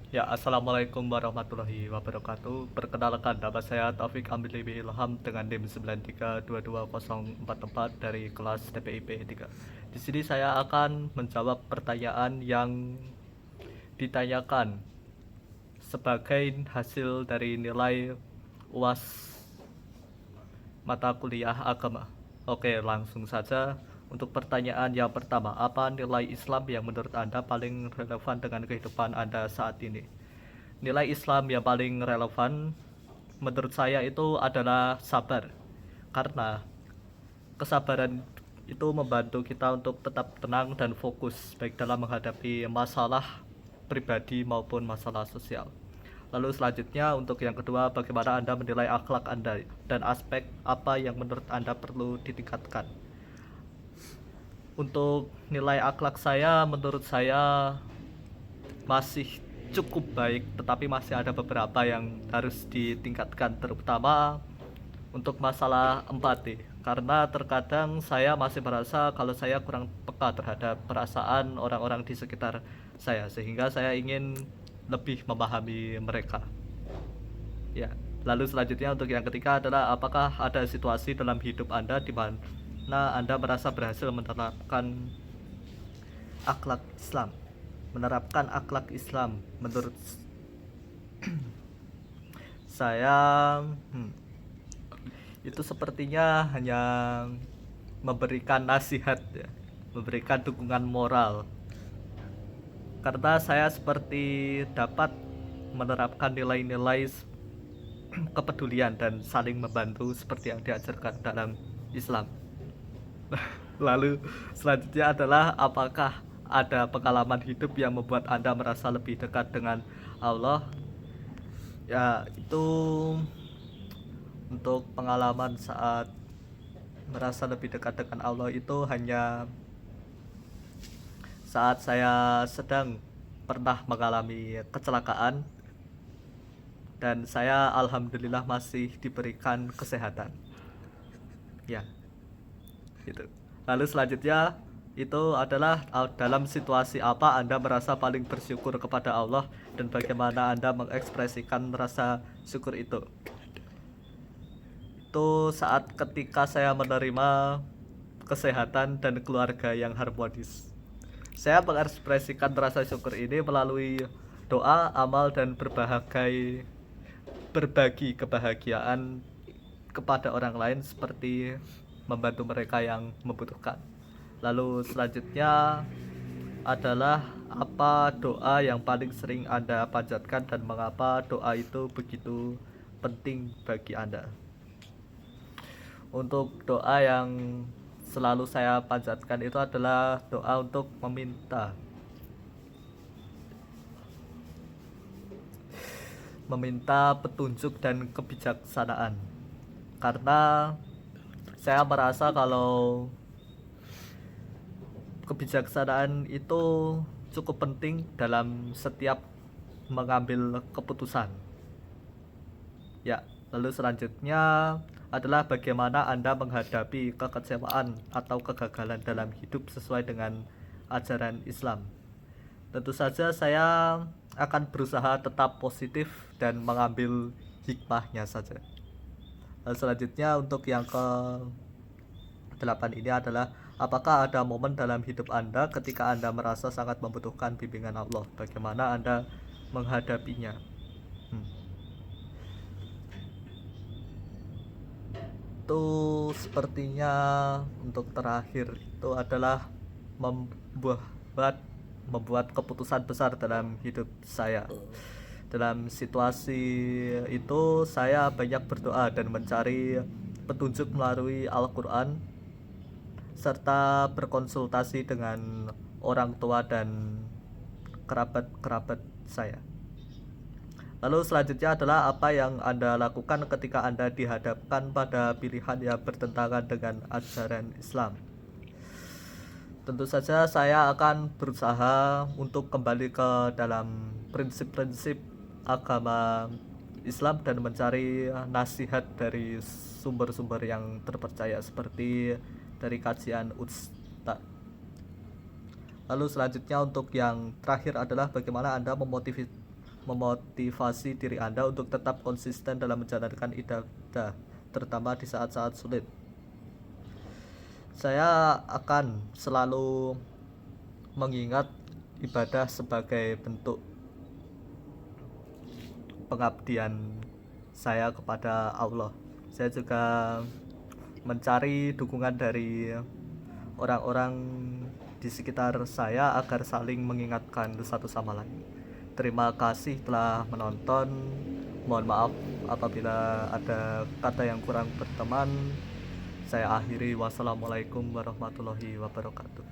Ya, Assalamualaikum warahmatullahi wabarakatuh. Perkenalkan, nama saya Taufik Ambilibi Ilham dengan NIM 9322044 dari kelas TPIP 3. Di sini saya akan menjawab pertanyaan yang ditanyakan sebagai hasil dari nilai UAS mata kuliah agama. Oke, langsung saja untuk pertanyaan yang pertama. Apa nilai Islam yang menurut Anda paling relevan dengan kehidupan Anda saat ini? Nilai Islam yang paling relevan menurut saya itu adalah sabar. Karena kesabaran itu membantu kita untuk tetap tenang dan fokus baik dalam menghadapi masalah pribadi maupun masalah sosial. Lalu selanjutnya untuk yang kedua, bagaimana Anda menilai akhlak Anda dan aspek apa yang menurut Anda perlu ditingkatkan? Untuk nilai akhlak saya, menurut saya masih cukup baik, tetapi masih ada beberapa yang harus ditingkatkan, terutama untuk masalah empati. Karena terkadang saya masih merasa kalau saya kurang peka terhadap perasaan orang-orang di sekitar saya, sehingga saya ingin lebih memahami mereka. Ya, lalu selanjutnya untuk yang ketiga adalah apakah ada situasi dalam hidup Anda di mana Anda merasa berhasil akhlak Islam? Menerapkan akhlak Islam menurut saya, hmm, itu sepertinya hanya memberikan nasihat ya, memberikan dukungan moral. Karena saya seperti dapat menerapkan nilai-nilai kepedulian dan saling membantu seperti yang diajarkan dalam Islam. Lalu selanjutnya adalah apakah ada pengalaman hidup yang membuat Anda merasa lebih dekat dengan Allah? Ya, itu untuk pengalaman saat merasa lebih dekat dengan Allah itu hanya saat saya sedang pernah mengalami kecelakaan dan saya alhamdulillah masih diberikan kesehatan. Ya, gitu. Lalu selanjutnya itu adalah dalam situasi apa Anda merasa paling bersyukur kepada Allah dan bagaimana Anda mengekspresikan rasa syukur itu. Itu saat ketika saya menerima kesehatan dan keluarga yang harmonis. Saya mengekspresikan rasa syukur ini melalui doa, amal, dan berbagi kebahagiaan kepada orang lain seperti membantu mereka yang membutuhkan. Lalu selanjutnya adalah apa doa yang paling sering Anda panjatkan dan mengapa doa itu begitu penting bagi Anda? Untuk doa yang selalu saya panjatkan itu adalah doa untuk meminta petunjuk dan kebijaksanaan. Karena saya merasa kalau kebijaksanaan itu cukup penting dalam setiap mengambil keputusan. Ya, lalu selanjutnya adalah bagaimana Anda menghadapi kekecewaan atau kegagalan dalam hidup sesuai dengan ajaran Islam. Tentu saja saya akan berusaha tetap positif dan mengambil hikmahnya saja. Lalu selanjutnya untuk yang ke 8 ini adalah apakah ada momen dalam hidup Anda ketika Anda merasa sangat membutuhkan bimbingan Allah? Bagaimana Anda menghadapinya? Hmm. Itu sepertinya untuk terakhir itu adalah membuat membuat keputusan besar dalam hidup saya. Dalam situasi itu saya banyak berdoa dan mencari petunjuk melalui Al-Quran serta berkonsultasi dengan orang tua dan kerabat-kerabat saya. Lalu selanjutnya adalah apa yang Anda lakukan ketika Anda dihadapkan pada pilihan yang bertentangan dengan ajaran Islam. Tentu saja saya akan berusaha untuk kembali ke dalam prinsip-prinsip agama Islam dan mencari nasihat dari sumber-sumber yang terpercaya seperti dari kajian Ustadz. Lalu selanjutnya untuk yang terakhir adalah bagaimana Anda memotivasi diri Anda untuk tetap konsisten dalam menjalankan ibadah, terutama di saat-saat sulit. Saya akan selalu mengingat ibadah sebagai bentuk pengabdian saya kepada Allah. Saya juga mencari dukungan dari orang-orang di sekitar saya agar saling mengingatkan satu sama lain. Terima kasih telah menonton. Mohon maaf apabila ada kata yang kurang berteman. Saya akhiri. Wassalamualaikum warahmatullahi wabarakatuh.